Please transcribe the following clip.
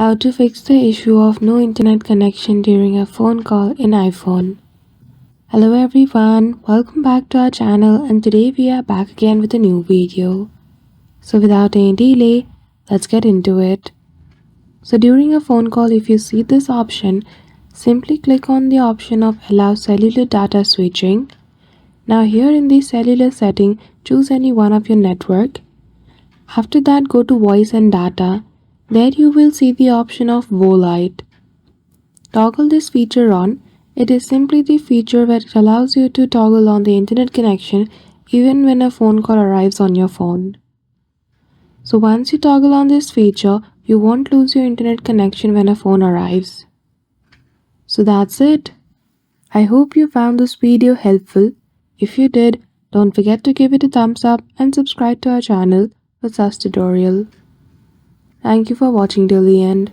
How to fix the issue of no internet connection during a phone call in iPhone. Hello everyone, welcome back to our channel, and today we are back again with a new video. So without any delay, let's get into it. So during a phone call, if you see this option, simply click on the option of allow cellular data switching. Now here in the cellular setting, choose any one of your network. After that, go to voice and data. There you will see the option of Volite. Toggle this feature on. It is simply the feature where it allows you to toggle on the internet connection even when a phone call arrives on your phone. So once you toggle on this feature, you won't lose your internet connection when a phone arrives. So that's it. I hope you found this video helpful. If you did, don't forget to give it a thumbs up and subscribe to our channel for such tutorial. Thank you for watching till the end.